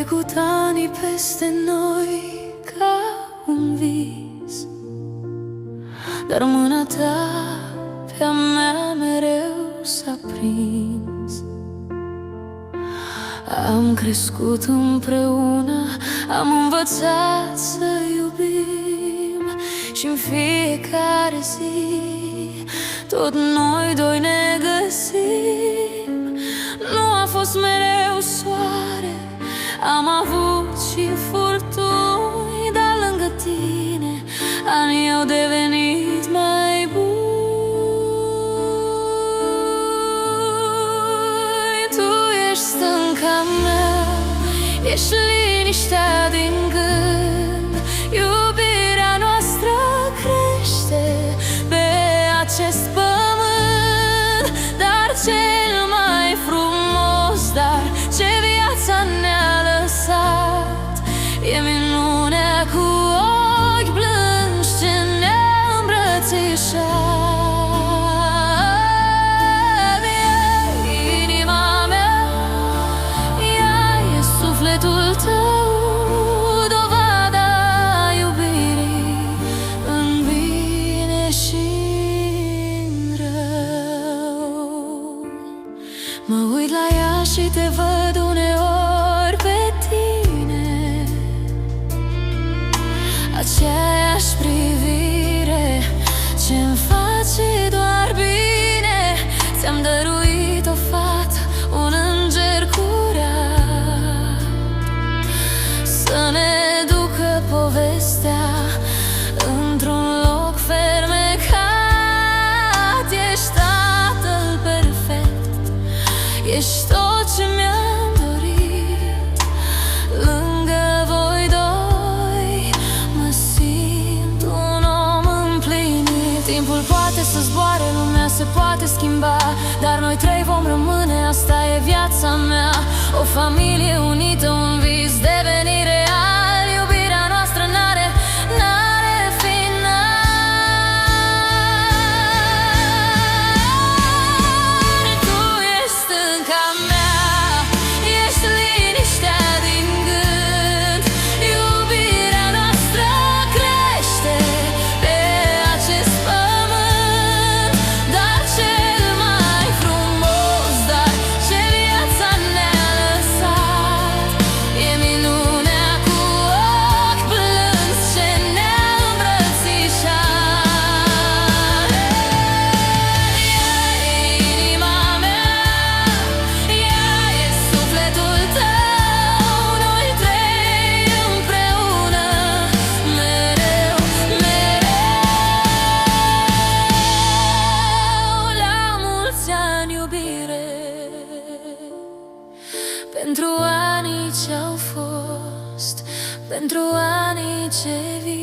trecut ani peste noi ca un vis, dar mâna ta pe-a mea mereu s-a prins. Am crescut împreună, am învățat să iubim, și-n fiecare zi tot noi doi ne găsim. Nu a fost mereu soare, am avut și furtuni, dar lângă tine anii au devenit mai buni. Tu ești stânca mea, ești liniștea din gând. Iubirea noastră crește pe acest pământ, dar cel mai frumos dar ce viața ne-a lăsat e minunea cu ochi blânzi ce ne-a îmbrățișat. E inima mea, ea e sufletul tău, dovada iubirii în bine și în rău. Mă uit la ea și te văd uneori pe tine, aceeași privire ce-mi face doar bine. Ți-am dăruit o fată, un înger curat, să ne ducă povestea într-un loc fermecat. Ești tatăl perfect, ești tot ce mi-am dorit. Lângă voi doi mă simt un om împlinit. Timpul poate să zboare, lumea se poate schimba, dar noi trei vom rămâne, asta e viața mea. O familie unită, un vis devenit real. Iubirea noastră n-are final. Tu ești stânca mea, ești liniștea din gând. Iubirea noastră crește pe acest pământ, dar cel mai frumos dar ce viața ne-a lăsat e minunea cu ochi blânzi ce ne-a îmbrățișat. Ea e inima mea, ea e sufletul tău, noi trei împreună, mereu, mereu. La mulți ani, iubire, pentru anii ce-au fost, pentru anii ce vin.